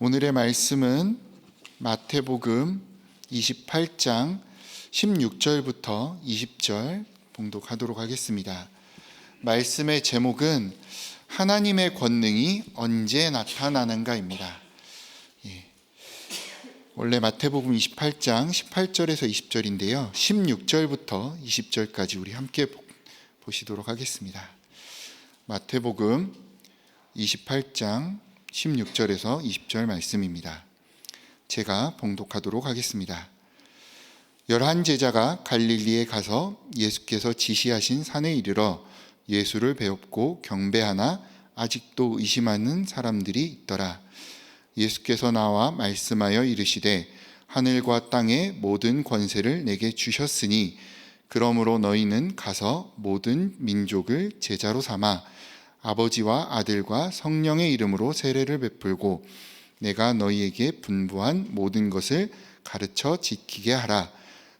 오늘의 말씀은 마태복음 28장 16절부터 20절 봉독하도록 하겠습니다. 말씀의 제목은 하나님의 권능이 언제 나타나는가입니다. 원래 마태복음 28장 18절에서 20절인데요. 16절부터 20절까지 우리 함께 보시도록 하겠습니다. 마태복음 28장 16절에서 20절 말씀입니다. 제가 봉독하도록 하겠습니다. 11 제자가 갈릴리에 가서 예수께서 지시하신 산에 이르러 예수를 배웁고 경배하나 아직도 의심하는 사람들이 있더라. 예수께서 나와 말씀하여 이르시되 하늘과 땅의 모든 권세를 내게 주셨으니 그러므로 너희는 가서 모든 민족을 제자로 삼아 아버지와 아들과 성령의 이름으로 세례를 베풀고 내가 너희에게 분부한 모든 것을 가르쳐 지키게 하라.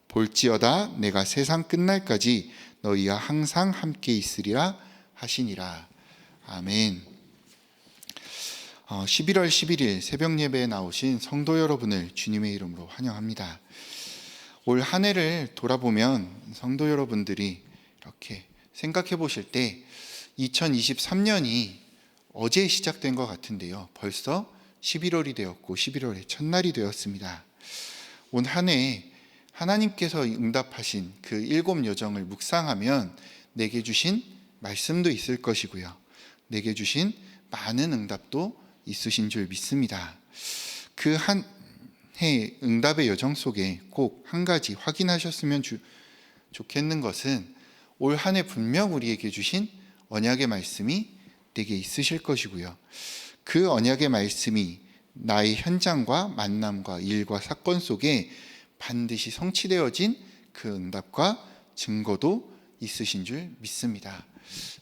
볼지어다 내가 세상 끝날까지 너희와 항상 함께 있으리라 하시니라. 아멘. 11월 11일 새벽 예배에 나오신 성도 여러분을 주님의 이름으로 환영합니다. 올 한 해를 돌아보면 성도 여러분들이 이렇게 생각해 보실 때 2023년이 어제 시작된 것 같은데요. 벌써 11월이 되었고 11월의 첫날이 되었습니다. 온 한 해 하나님께서 응답하신 그 7 여정을 묵상하면 내게 주신 말씀도 있을 것이고요. 내게 주신 많은 응답도 있으신 줄 믿습니다. 그 한 해 응답의 여정 속에 꼭 한 가지 확인하셨으면 좋겠는 것은 올 한 해 분명 우리에게 주신 언약의 말씀이 내게 있으실 것이고요. 그 언약의 말씀이 나의 현장과 만남과 일과 사건 속에 반드시 성취되어진 그 응답과 증거도 있으신 줄 믿습니다.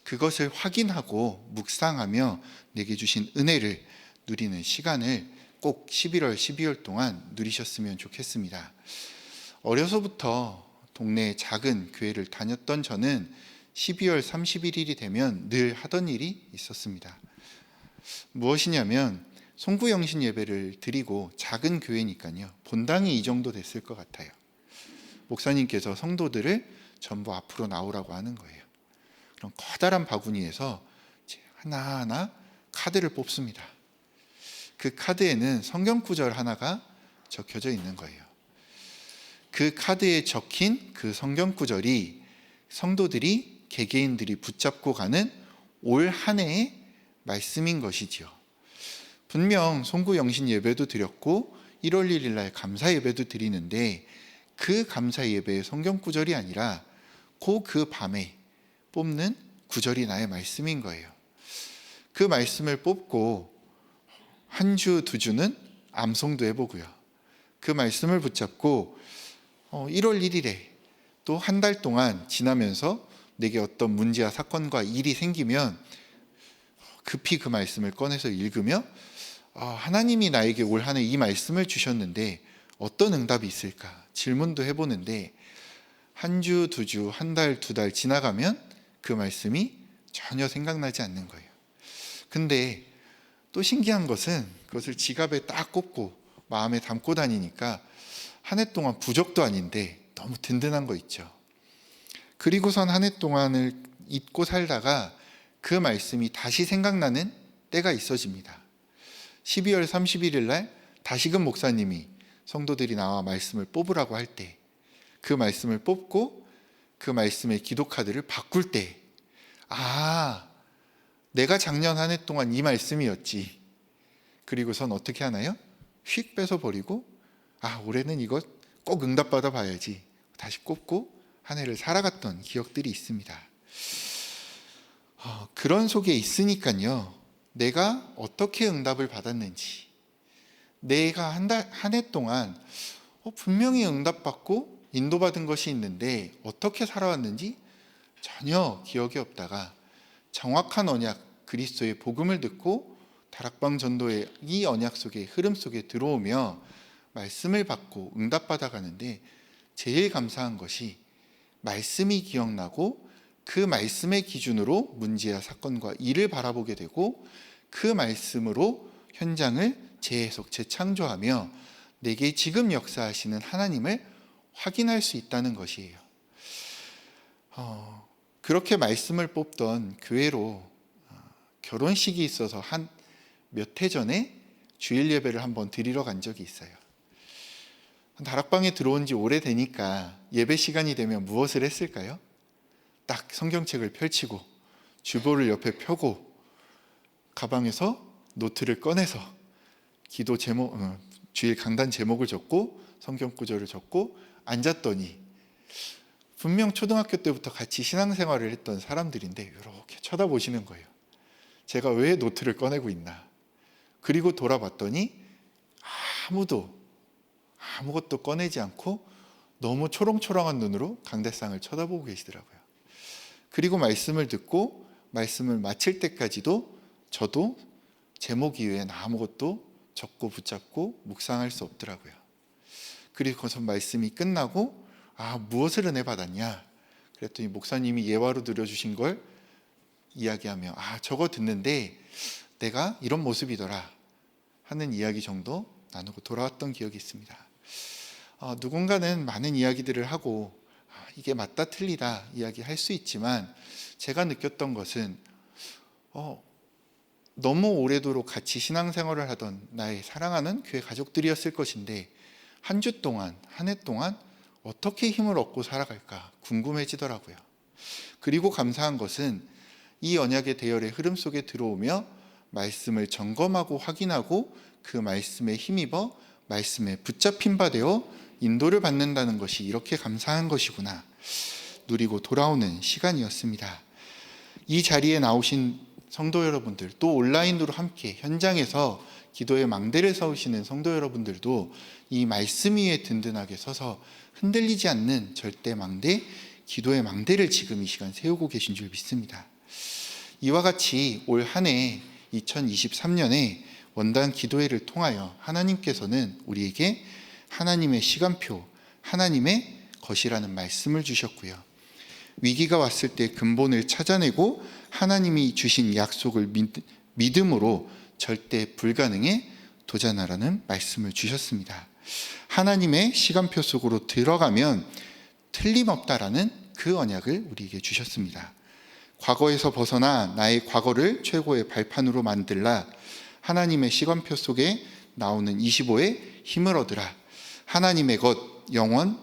그것을 확인하고 묵상하며 내게 주신 은혜를 누리는 시간을 꼭 11월, 12월 동안 누리셨으면 좋겠습니다. 어려서부터 동네 작은 교회를 다녔던 저는 12월 31일이 되면 늘 하던 일이 있었습니다. 무엇이냐면 송구영신 예배를 드리고 작은 교회니까요. 본당이 이 정도 됐을 것 같아요. 목사님께서 성도들을 전부 앞으로 나오라고 하는 거예요. 그럼 커다란 바구니에서 하나하나 카드를 뽑습니다. 그 카드에는 성경 구절 하나가 적혀져 있는 거예요. 그 카드에 적힌 그 성경 구절이 성도들이 개개인들이 붙잡고 가는 올 한 해의 말씀인 것이지요. 분명 송구영신 예배도 드렸고 1월 1일 날 감사 예배도 드리는데 그 감사 예배의 성경 구절이 아니라 그 밤에 뽑는 구절이 나의 말씀인 거예요. 그 말씀을 뽑고 한 주, 2주는 암송도 해보고요. 그 말씀을 붙잡고 1월 1일에 또 한 달 동안 지나면서 내게 어떤 문제와 사건과 일이 생기면 급히 그 말씀을 꺼내서 읽으며 하나님이 나에게 올 한 해 이 말씀을 주셨는데 어떤 응답이 있을까 질문도 해보는데 한 주, 2주, 한 달, 2달 지나가면 그 말씀이 전혀 생각나지 않는 거예요. 근데 또 신기한 것은 그것을 지갑에 딱 꽂고 마음에 담고 다니니까 한 해 동안 부적도 아닌데 너무 든든한 거 있죠. 그리고선 한 해 동안을 잊고 살다가 그 말씀이 다시 생각나는 때가 있어집니다. 12월 31일 날 다시금 목사님이 성도들이 나와 말씀을 뽑으라고 할 때 그 말씀을 뽑고 그 말씀의 기도 카드를 바꿀 때 내가 작년 한 해 동안 이 말씀이었지. 그리고선 어떻게 하나요? 휙 뺏어버리고 올해는 이거 꼭 응답받아 봐야지. 다시 꼽고 한 해를 살아갔던 기억들이 있습니다. 그런 속에 있으니까요. 내가 어떻게 응답을 받았는지, 내가 한 해 동안 분명히 응답받고 인도받은 것이 있는데 어떻게 살아왔는지 전혀 기억이 없다가 정확한 언약, 그리스도의 복음을 듣고 다락방 전도의 이 언약 속에 흐름 속에 들어오며 말씀을 받고 응답받아 가는데 제일 감사한 것이 말씀이 기억나고 그 말씀의 기준으로 문제와 사건과 일을 바라보게 되고 그 말씀으로 현장을 재해석, 재창조하며 내게 지금 역사하시는 하나님을 확인할 수 있다는 것이에요. 그렇게 말씀을 뽑던 교회로 결혼식이 있어서 한 몇 해 전에 주일 예배를 한번 드리러 간 적이 있어요. 다락방에 들어온 지 오래되니까 예배 시간이 되면 무엇을 했을까요? 딱 성경책을 펼치고 주보를 옆에 펴고 가방에서 노트를 꺼내서 기도 제목, 주일 강단 제목을 적고 성경 구절을 적고 앉았더니 분명 초등학교 때부터 같이 신앙생활을 했던 사람들인데 이렇게 쳐다보시는 거예요. 제가 왜 노트를 꺼내고 있나. 그리고 돌아봤더니 아무것도 꺼내지 않고 너무 초롱초롱한 눈으로 강대상을 쳐다보고 계시더라고요. 그리고 말씀을 듣고 말씀을 마칠 때까지도 저도 제목 이외엔 아무것도 적고 붙잡고 묵상할 수 없더라고요. 그리고서 말씀이 끝나고 무엇을 은혜 받았냐 그랬더니 목사님이 예화로 드려주신 걸 이야기하며 저거 듣는데 내가 이런 모습이더라 하는 이야기 정도 나누고 돌아왔던 기억이 있습니다. 누군가는 많은 이야기들을 하고 이게 맞다 틀리다 이야기할 수 있지만 제가 느꼈던 것은 너무 오래도록 같이 신앙생활을 하던 나의 사랑하는 교회 가족들이었을 것인데 한 주 동안, 한 해 동안 어떻게 힘을 얻고 살아갈까 궁금해지더라고요. 그리고 감사한 것은 이 언약의 대열의 흐름 속에 들어오며 말씀을 점검하고 확인하고 그 말씀에 힘입어 말씀에 붙잡힌 바 되어 인도를 받는다는 것이 이렇게 감사한 것이구나 누리고 돌아오는 시간이었습니다. 이 자리에 나오신 성도 여러분들, 또 온라인으로 함께 현장에서 기도의 망대를 세우시는 성도 여러분들도 이 말씀 위에 든든하게 서서 흔들리지 않는 절대 망대, 기도의 망대를 지금 이 시간 세우고 계신 줄 믿습니다. 이와 같이 올 한 해 2023년에 원단 기도회를 통하여 하나님께서는 우리에게 하나님의 시간표, 하나님의 것이라는 말씀을 주셨고요. 위기가 왔을 때 근본을 찾아내고 하나님이 주신 약속을 믿음으로 절대 불가능에 도전하라는 말씀을 주셨습니다. 하나님의 시간표 속으로 들어가면 틀림없다라는 그 언약을 우리에게 주셨습니다. 과거에서 벗어나 나의 과거를 최고의 발판으로 만들라. 하나님의 시간표 속에 나오는 25의 힘을 얻으라. 하나님의 것, 영원,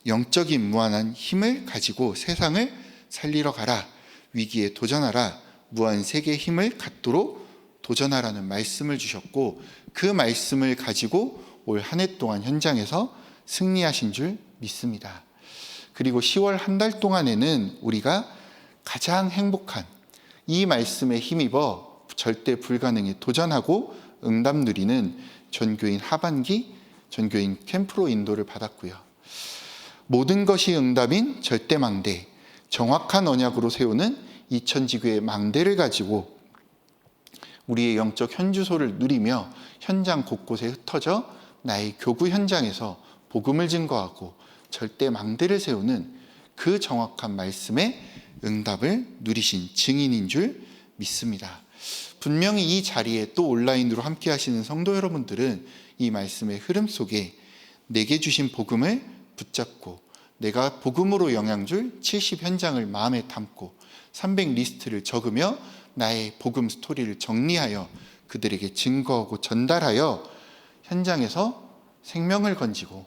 영적인 무한한 힘을 가지고 세상을 살리러 가라. 위기에 도전하라. 무한 세계의 힘을 갖도록 도전하라는 말씀을 주셨고 그 말씀을 가지고 올 한 해 동안 현장에서 승리하신 줄 믿습니다. 그리고 10월 한 달 동안에는 우리가 가장 행복한 이 말씀에 힘입어 절대 불가능에 도전하고 응답 누리는 전교인 하반기 전교인 캠프로 인도를 받았고요. 모든 것이 응답인 절대망대, 정확한 언약으로 세우는 이천지교의 망대를 가지고 우리의 영적 현주소를 누리며 현장 곳곳에 흩어져 나의 교구 현장에서 복음을 증거하고 절대망대를 세우는 그 정확한 말씀의 응답을 누리신 증인인 줄 믿습니다. 분명히 이 자리에 또 온라인으로 함께 하시는 성도 여러분들은 이 말씀의 흐름 속에 내게 주신 복음을 붙잡고 내가 복음으로 영향줄 70 현장을 마음에 담고 300 리스트를 적으며 나의 복음 스토리를 정리하여 그들에게 증거하고 전달하여 현장에서 생명을 건지고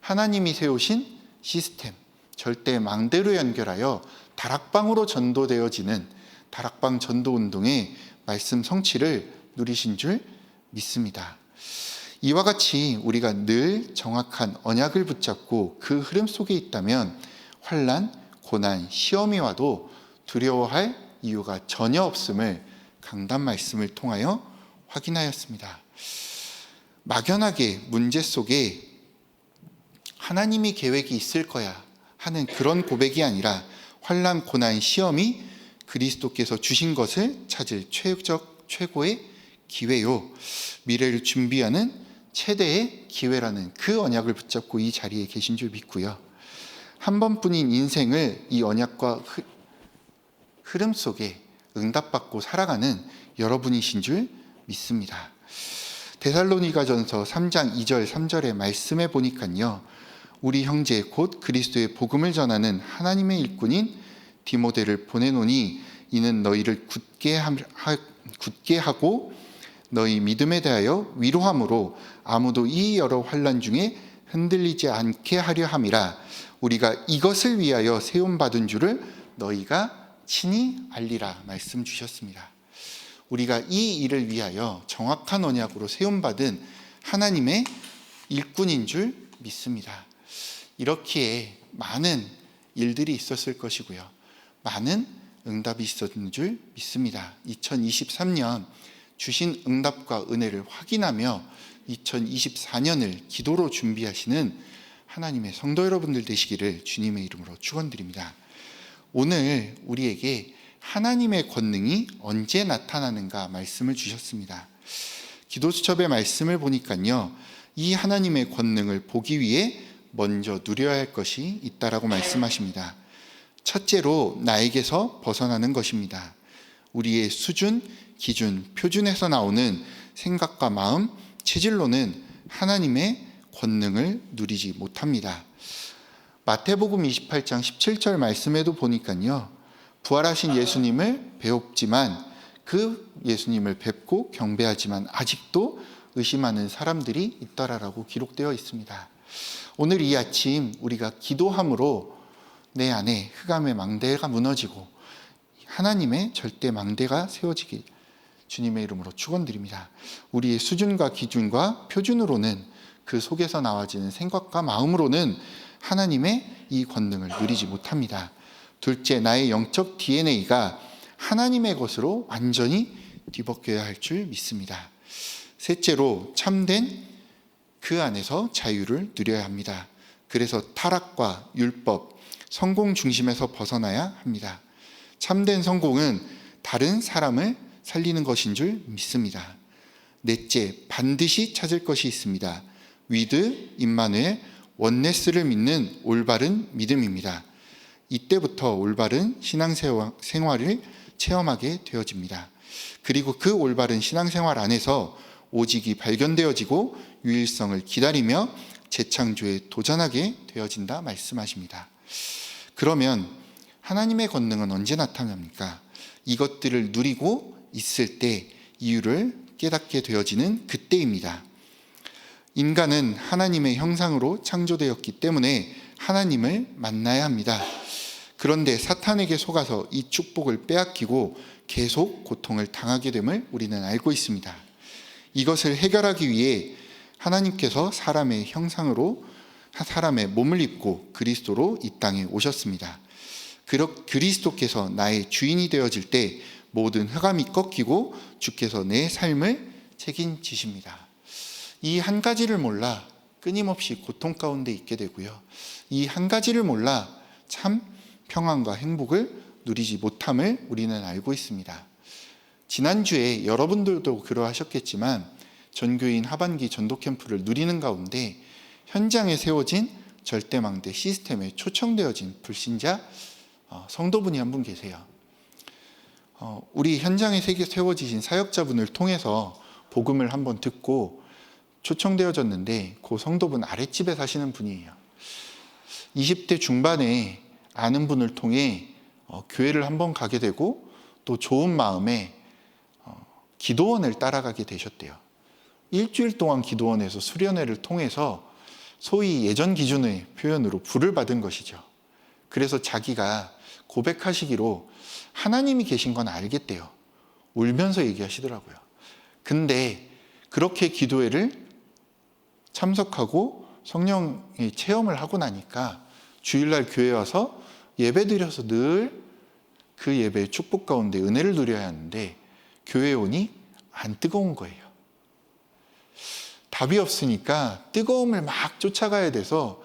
하나님이 세우신 시스템, 절대 망대로 연결하여 다락방으로 전도되어지는 다락방 전도운동의 말씀 성취를 누리신 줄 믿습니다. 이와 같이 우리가 늘 정확한 언약을 붙잡고 그 흐름 속에 있다면 환난, 고난, 시험이 와도 두려워할 이유가 전혀 없음을 강단 말씀을 통하여 확인하였습니다. 막연하게 문제 속에 하나님이 계획이 있을 거야 하는 그런 고백이 아니라 환난, 고난, 시험이 그리스도께서 주신 것을 찾을 최고의 기회요, 미래를 준비하는 최대의 기회라는 그 언약을 붙잡고 이 자리에 계신 줄 믿고요. 한 번뿐인 인생을 이 언약과 흐름 속에 응답받고 살아가는 여러분이신 줄 믿습니다. 데살로니가전서 3장 2절 3절의 말씀에 보니까요, 우리 형제 곧 그리스도의 복음을 전하는 하나님의 일꾼인 디모데를 보내노니 이는 너희를 굳게 하고 너희 믿음에 대하여 위로함으로 아무도 이 여러 환난 중에 흔들리지 않게 하려 함이라. 우리가 이것을 위하여 세움받은 줄을 너희가 친히 알리라 말씀 주셨습니다. 우리가 이 일을 위하여 정확한 언약으로 세움받은 하나님의 일꾼인 줄 믿습니다. 이렇기에 많은 일들이 있었을 것이고요, 많은 응답이 있었는 줄 믿습니다. 2023년 주신 응답과 은혜를 확인하며 2024년을 기도로 준비하시는 하나님의 성도 여러분들 되시기를 주님의 이름으로 축원드립니다. 오늘 우리에게 하나님의 권능이 언제 나타나는가 말씀을 주셨습니다. 기도수첩의 말씀을 보니까요, 이 하나님의 권능을 보기 위해 먼저 누려야 할 것이 있다라고 말씀하십니다. 첫째로 나에게서 벗어나는 것입니다. 우리의 수준, 기준, 표준에서 나오는 생각과 마음, 체질로는 하나님의 권능을 누리지 못합니다. 마태복음 28장 17절 말씀에도 보니까요, 부활하신 예수님을 배웁지만 그 예수님을 뵙고 경배하지만 아직도 의심하는 사람들이 있더라라고 기록되어 있습니다. 오늘 이 아침 우리가 기도함으로 내 안에 흑암의 망대가 무너지고 하나님의 절대 망대가 세워지길 주님의 이름으로 축원드립니다. 우리의 수준과 기준과 표준으로는, 그 속에서 나와지는 생각과 마음으로는 하나님의 이 권능을 누리지 못합니다. 둘째, 나의 영적 DNA가 하나님의 것으로 완전히 뒤바뀌어야 할 줄 믿습니다. 셋째로, 참된 그 안에서 자유를 누려야 합니다. 그래서 타락과 율법, 성공 중심에서 벗어나야 합니다. 참된 성공은 다른 사람을 살리는 것인 줄 믿습니다. 넷째, 반드시 찾을 것이 있습니다. 위드, 임마누엘, 원네스를 믿는 올바른 믿음입니다. 이때부터 올바른 신앙생활을 체험하게 되어집니다. 그리고 그 올바른 신앙생활 안에서 오직이 발견되어지고 유일성을 기다리며 재창조에 도전하게 되어진다 말씀하십니다. 그러면 하나님의 권능은 언제 나타납니까? 이것들을 누리고 있을 때 이유를 깨닫게 되어지는 그때입니다. 인간은 하나님의 형상으로 창조되었기 때문에 하나님을 만나야 합니다. 그런데 사탄에게 속아서 이 축복을 빼앗기고 계속 고통을 당하게 됨을 우리는 알고 있습니다. 이것을 해결하기 위해 하나님께서 사람의 형상으로 사람의 몸을 입고 그리스도로 이 땅에 오셨습니다. 그리스도께서 나의 주인이 되어질 때 모든 흑암이 꺾이고 주께서 내 삶을 책임지십니다. 이 한 가지를 몰라 끊임없이 고통 가운데 있게 되고요, 이 한 가지를 몰라 참 평안과 행복을 누리지 못함을 우리는 알고 있습니다. 지난주에 여러분들도 그러하셨겠지만 전교인 하반기 전도 캠프를 누리는 가운데 현장에 세워진 절대망대 시스템에 초청되어진 불신자 성도분이 한 분 계세요. 우리 현장에 세워지신 사역자분을 통해서 복음을 한번 듣고 초청되어졌는데 그 성도분 아랫집에 사시는 분이에요. 20대 중반에 아는 분을 통해 교회를 한번 가게 되고 또 좋은 마음에 기도원을 따라가게 되셨대요. 일주일 동안 기도원에서 수련회를 통해서 소위 예전 기준의 표현으로 불을 받은 것이죠. 그래서 자기가 고백하시기로 하나님이 계신 건 알겠대요. 울면서 얘기하시더라고요. 근데 그렇게 기도회를 참석하고 성령의 체험을 하고 나니까 주일날 교회 와서 예배 드려서 늘 그 예배의 축복 가운데 은혜를 누려야 하는데 교회에 오니 안 뜨거운 거예요. 답이 없으니까 뜨거움을 막 쫓아가야 돼서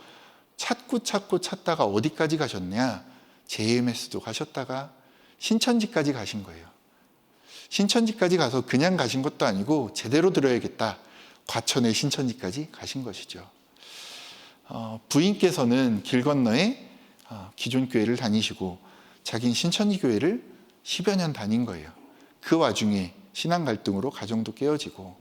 찾다가 어디까지 가셨냐? JMS도 가셨다가 신천지까지 가신 거예요. 신천지까지 가서 그냥 가신 것도 아니고 제대로 들어야겠다. 과천의 신천지까지 가신 것이죠. 부인께서는 길 건너에 기존 교회를 다니시고 자기는 신천지 교회를 10여 년 다닌 거예요. 그 와중에 신앙 갈등으로 가정도 깨어지고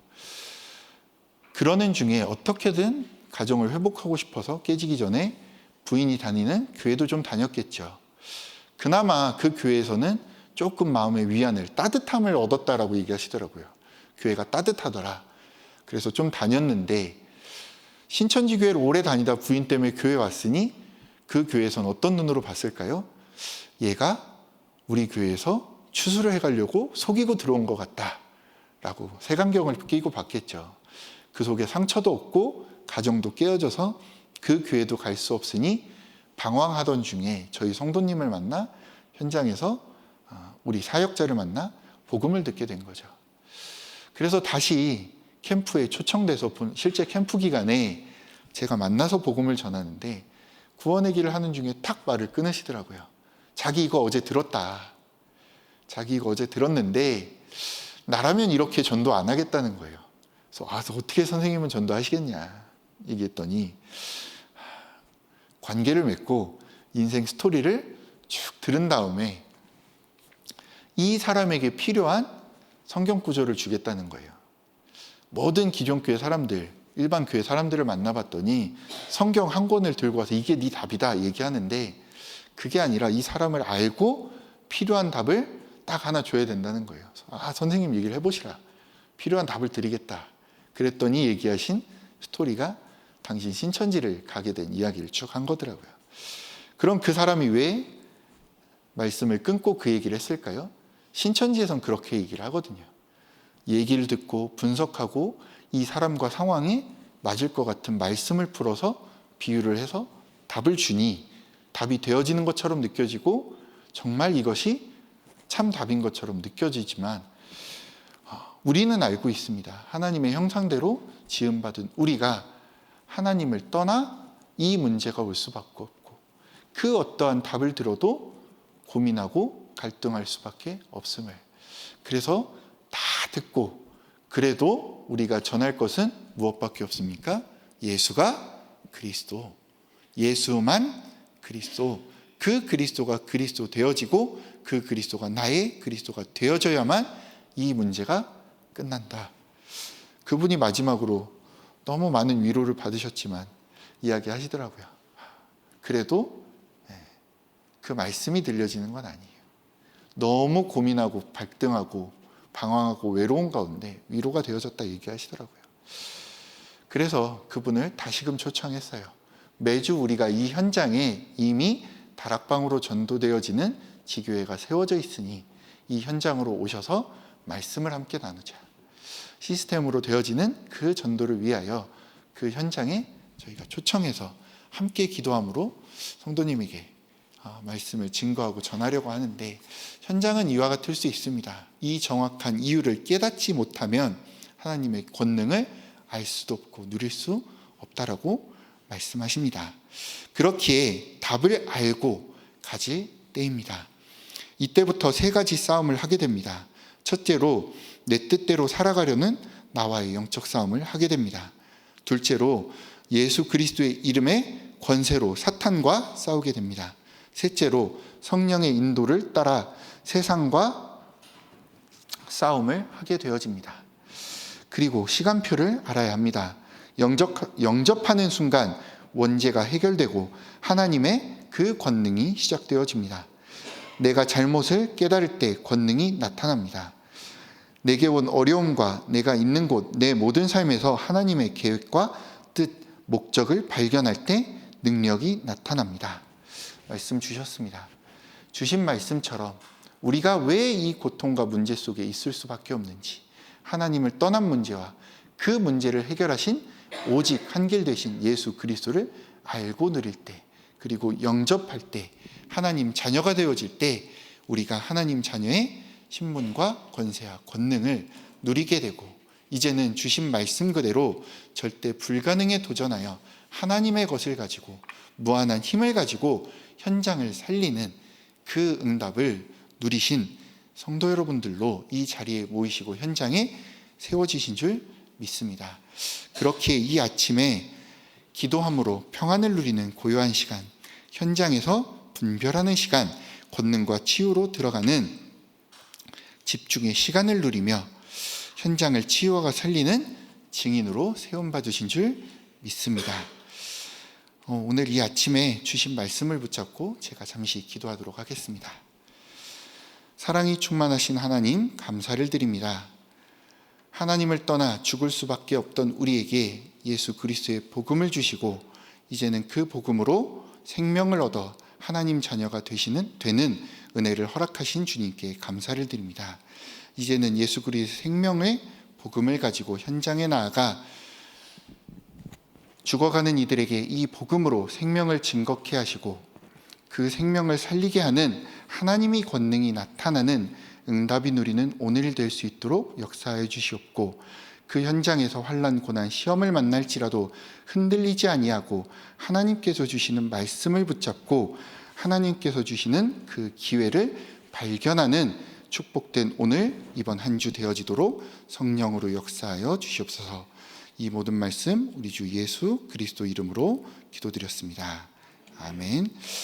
그러는 중에 어떻게든 가정을 회복하고 싶어서 깨지기 전에 부인이 다니는 교회도 좀 다녔겠죠. 그나마 그 교회에서는 조금 마음의 위안을, 따뜻함을 얻었다라고 얘기하시더라고요. 교회가 따뜻하더라. 그래서 좀 다녔는데, 신천지 교회를 오래 다니다 부인 때문에 교회 왔으니 그 교회에서는 어떤 눈으로 봤을까요? 얘가 우리 교회에서 추수를 해가려고 속이고 들어온 것 같다 라고 색안경을 끼고 봤겠죠. 그 속에 상처도 없고 가정도 깨어져서 그 교회도 갈 수 없으니 방황하던 중에 저희 성도님을 만나 현장에서 우리 사역자를 만나 복음을 듣게 된 거죠. 그래서 다시 캠프에 초청돼서 실제 캠프 기간에 제가 만나서 복음을 전하는데 구원의 길을 하는 중에 탁 말을 끊으시더라고요. 자기 이거 어제 들었다. 자기 이거 어제 들었는데 나라면 이렇게 전도 안 하겠다는 거예요. 그래서 어떻게 선생님은 전도하시겠냐 얘기했더니 관계를 맺고 인생 스토리를 쭉 들은 다음에 이 사람에게 필요한 성경 구절을 주겠다는 거예요. 모든 기존 교회 사람들, 일반 교회 사람들을 만나봤더니 성경 한 권을 들고 와서 이게 네 답이다 얘기하는데 그게 아니라 이 사람을 알고 필요한 답을 딱 하나 줘야 된다는 거예요. 선생님 얘기를 해보시라. 필요한 답을 드리겠다. 그랬더니 얘기하신 스토리가 당신 신천지를 가게 된 이야기를 쭉 한 거더라고요. 그럼 그 사람이 왜 말씀을 끊고 그 얘기를 했을까요? 신천지에선 그렇게 얘기를 하거든요. 얘기를 듣고 분석하고 이 사람과 상황에 맞을 것 같은 말씀을 풀어서 비유를 해서 답을 주니 답이 되어지는 것처럼 느껴지고 정말 이것이 참 답인 것처럼 느껴지지만 우리는 알고 있습니다. 하나님의 형상대로 지음받은 우리가 하나님을 떠나 이 문제가 올 수밖에 없고 그 어떠한 답을 들어도 고민하고 갈등할 수밖에 없음을. 그래서 다 듣고 그래도 우리가 전할 것은 무엇밖에 없습니까? 예수가 그리스도, 예수만 그리스도, 그 그리스도가 그리스도 되어지고 그 그리스도가 나의 그리스도가 되어져야만 이 문제가 끝난다. 그분이 마지막으로 너무 많은 위로를 받으셨지만 이야기하시더라고요. 그래도 그 말씀이 들려지는 건 아니에요. 너무 고민하고 갈등하고 방황하고 외로운 가운데 위로가 되어졌다 얘기하시더라고요. 그래서 그분을 다시금 초청했어요. 매주 우리가 이 현장에 이미 다락방으로 전도되어지는 지교회가 세워져 있으니 이 현장으로 오셔서 말씀을 함께 나누자. 시스템으로 되어지는 그 전도를 위하여 그 현장에 저희가 초청해서 함께 기도함으로 성도님에게 말씀을 증거하고 전하려고 하는데 현장은 이와 같을 수 있습니다. 이 정확한 이유를 깨닫지 못하면 하나님의 권능을 알 수도 없고 누릴 수 없다라고 말씀하십니다. 그렇기에 답을 알고 가질 때입니다. 이때부터 세 가지 싸움을 하게 됩니다. 첫째로 내 뜻대로 살아가려는 나와의 영적 싸움을 하게 됩니다. 둘째로 예수 그리스도의 이름의 권세로 사탄과 싸우게 됩니다. 셋째로 성령의 인도를 따라 세상과 싸움을 하게 되어집니다. 그리고 시간표를 알아야 합니다. 영접하는 순간 원죄가 해결되고 하나님의 그 권능이 시작되어집니다. 내가 잘못을 깨달을 때 권능이 나타납니다. 내게 온 어려움과 내가 있는 곳, 내 모든 삶에서 하나님의 계획과 뜻, 목적을 발견할 때 능력이 나타납니다. 말씀 주셨습니다. 주신 말씀처럼 우리가 왜 이 고통과 문제 속에 있을 수밖에 없는지, 하나님을 떠난 문제와 그 문제를 해결하신 오직 한 길 되신 예수 그리스도를 알고 누릴 때, 그리고 영접할 때, 하나님 자녀가 되어질 때 우리가 하나님 자녀의 신분과 권세와 권능을 누리게 되고 이제는 주신 말씀 그대로 절대 불가능에 도전하여 하나님의 것을 가지고 무한한 힘을 가지고 현장을 살리는 그 응답을 누리신 성도 여러분들로 이 자리에 모이시고 현장에 세워지신 줄 믿습니다. 그렇게 이 아침에 기도함으로 평안을 누리는 고요한 시간, 현장에서 분별하는 시간, 권능과 치유로 들어가는 집중의 시간을 누리며 현장을 치유하고 살리는 증인으로 세움받으신 줄 믿습니다. 오늘 이 아침에 주신 말씀을 붙잡고 제가 잠시 기도하도록 하겠습니다. 사랑이 충만하신 하나님, 감사를 드립니다. 하나님을 떠나 죽을 수밖에 없던 우리에게 예수 그리스도의 복음을 주시고 이제는 그 복음으로 생명을 얻어 하나님 자녀가 되는 은혜를 허락하신 주님께 감사를 드립니다. 이제는 예수 그리스도의 생명의 복음을 가지고 현장에 나아가 죽어가는 이들에게 이 복음으로 생명을 증거케 하시고 그 생명을 살리게 하는 하나님의 권능이 나타나는 응답이 누리는 오늘이 될 수 있도록 역사하여 주시옵고, 그 현장에서 환난, 고난, 시험을 만날지라도 흔들리지 아니하고 하나님께서 주시는 말씀을 붙잡고 하나님께서 주시는 그 기회를 발견하는 축복된 오늘, 이번 한 주 되어지도록 성령으로 역사하여 주시옵소서. 이 모든 말씀 우리 주 예수 그리스도 이름으로 기도드렸습니다. 아멘.